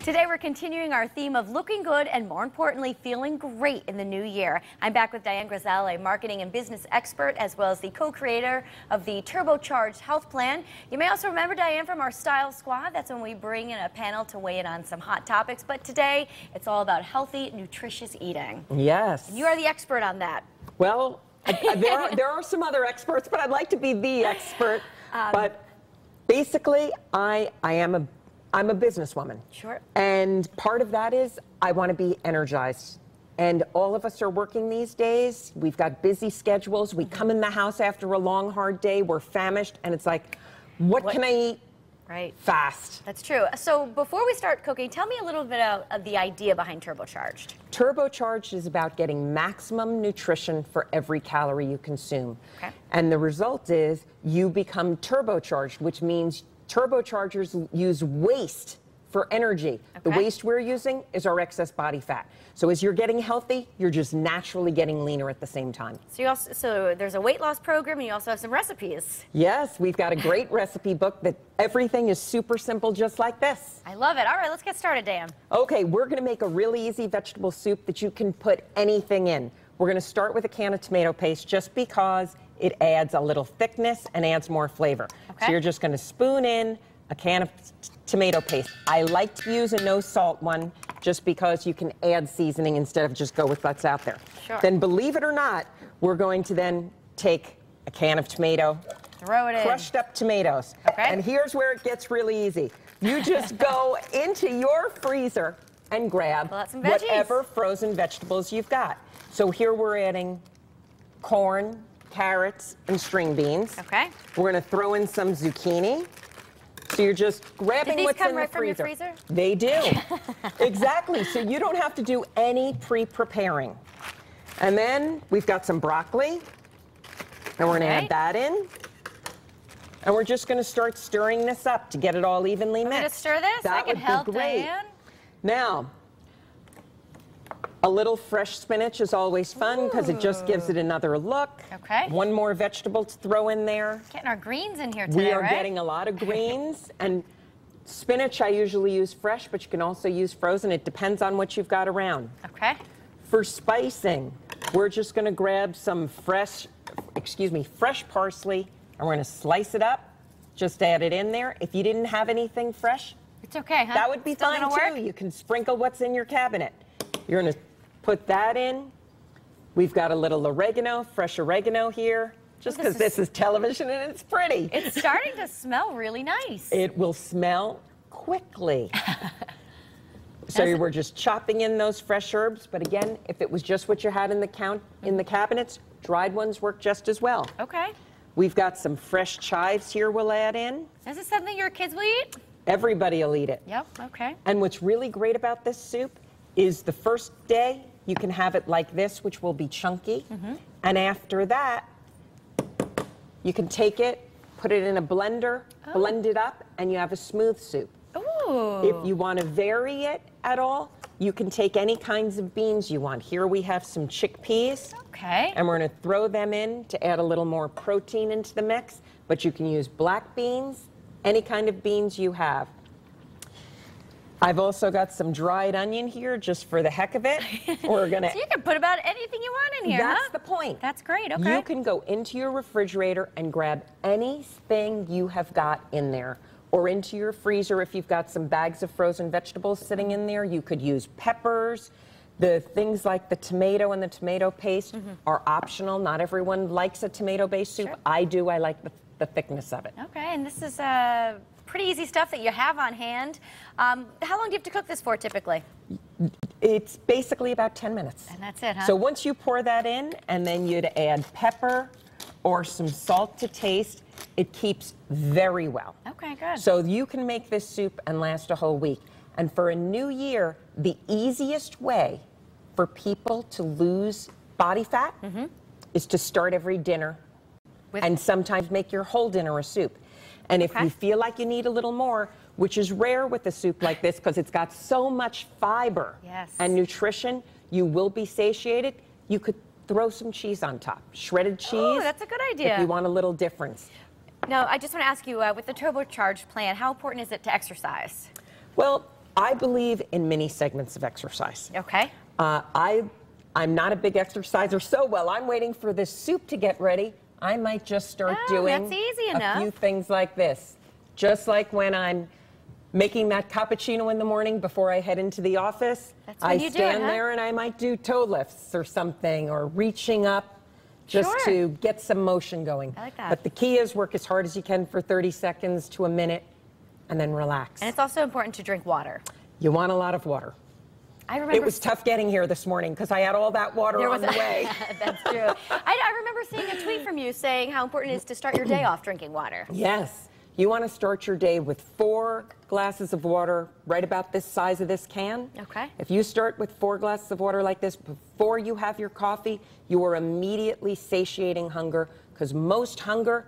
Today we're continuing our theme of looking good and, more importantly, feeling great in the new year. I'm back with Dian Griesel, a marketing and business expert, as well as the co-creator of the turbocharged health plan. You may also remember Dian from our Style Squad. That's when we bring in a panel to weigh in on some hot topics. But today it's all about healthy, nutritious eating. Yes. And you are the expert on that. Well, there are some other experts, but I'd like to be the expert. But basically, I'm a businesswoman. Sure. And part of that is I want to be energized. And all of us are working these days. We've got busy schedules. We come in the house after a long, hard day. We're famished. And it's like, what can I eat? Right. Fast. That's true. So before we start cooking, tell me a little bit of the idea behind turbocharged. Turbocharged is about getting maximum nutrition for every calorie you consume. Okay. And the result is you become turbocharged, which means turbochargers use waste for energy. Okay. The waste we're using is our excess body fat. So as you're getting healthy, you're just naturally getting leaner at the same time. So there's a weight loss program, and you also have some recipes. Yes, we've got a great recipe book that everything is super simple, just like this. I love it. All right, let's get started, Dan. Okay, we're going to make a really easy vegetable soup that you can put anything in. We're going to start with a can of tomato paste just because it adds a little thickness and adds more flavor. Okay. So you're just going to spoon in a can of tomato paste. I like to use a no salt one just because you can add seasoning instead of just go with what's out there. Sure. Then believe it or not, we're going to then take a can of tomato, throw it in. Crushed up tomatoes. Okay. And here's where it gets really easy. You just go into your freezer and grab some veggies. whatever frozen vegetables you've got. So here we're adding corn, carrots, and string beans. Okay. We're going to throw in some zucchini. So you're just grabbing what's in the freezer. Did these come right from your freezer? They do. Exactly. So you don't have to do any pre-preparing. And then we've got some broccoli. And we're going to add that in. And we're just going to start stirring this up to get it all evenly mixed. I'm going to stir this? That I can would help, be great. Dian. Now, a little fresh spinach is always fun because it just gives it another look. Okay. One more vegetable to throw in there. Getting our greens in here today, We are right? getting a lot of greens. And spinach I usually use fresh, but you can also use frozen. It depends on what you've got around. Okay. For spicing, we're just going to grab some fresh parsley, and we're going to slice it up. Just add it in there. If you didn't have anything fresh, it's okay, huh? that would be Still fine gonna work? too. You can sprinkle what's in your cabinet. You're going to put that in. We've got a little oregano, fresh oregano here, just because this is television and it's pretty. It's starting to smell really nice. It will smell quickly. So we're just chopping in those fresh herbs, but again, if it was just what you had in the cabinets, dried ones work just as well. Okay. We've got some fresh chives here we'll add in. Is this something your kids will eat? Everybody will eat it. Yep, okay. And what's really great about this soup is the first day you can have it like this, which will be chunky. And after that, you can take it, put it in a blender, blend it up, and you have a smooth soup. Ooh. If you want to vary it at all, you can take any kinds of beans you want. Here we have some chickpeas. Okay. And we're going to throw them in to add a little more protein into the mix. But you can use black beans, any kind of beans you have. I've also got some dried onion here just for the heck of it. We're gonna. So you can put about anything you want in here, That's huh? the point. That's great, okay. You can go into your refrigerator and grab anything you have got in there. Or into your freezer if you've got some bags of frozen vegetables sitting in there. You could use peppers. The things like the tomato and the tomato paste are optional. Not everyone likes a tomato-based soup. Sure. I do. I like the thickness of it. Okay, and this is pretty easy stuff that you have on hand. How long do you have to cook this for typically? It's basically about 10 minutes. And that's it, huh? So once you pour that in, and then you'd add pepper or some salt to taste, it keeps very well. Okay, good. So you can make this soup and last a whole week. And for a new year, the easiest way for people to lose body fat is to start every dinner and sometimes make your whole dinner a soup. And if you feel like you need a little more, which is rare with a soup like this because it's got so much fiber and nutrition, you will be satiated. You could throw some cheese on top, shredded cheese. Oh, that's a good idea. If you want a little difference. Now, I just want to ask you, with the turbocharged plan, how important is it to exercise? Well, I believe in mini segments of exercise. Okay. I'm not a big exerciser, so while I'm waiting for this soup to get ready, I might just start doing that's easy a enough. few things like this. Just like when I'm making that cappuccino in the morning before I head into the office, That's when you do it, stand huh? there and I might do toe lifts or something, or reaching up just Sure. to get some motion going. I like that. But the key is work as hard as you can for 30 seconds to a minute and then relax. And it's also important to drink water. You want a lot of water. I remember It was tough getting here this morning because I had all that water on the way. That's true. I remember seeing a tweet from you saying how important it is to start your day off drinking water. Yes. You want to start your day with 4 glasses of water, right about this size of this can. Okay. If you start with 4 glasses of water like this before you have your coffee, you are immediately satiating hunger, because most hunger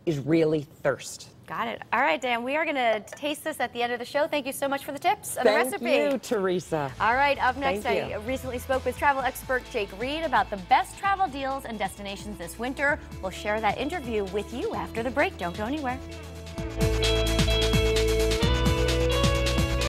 is really thirst. Got it. All right, Dan, we are going to taste this at the end of the show. Thank you so much for the tips and the recipe. Thank you, Teresa. All right, up next, Thank I you. recently spoke with travel expert Jake Reed about the best travel deals and destinations this winter. We'll share that interview with you after the break. Don't go anywhere.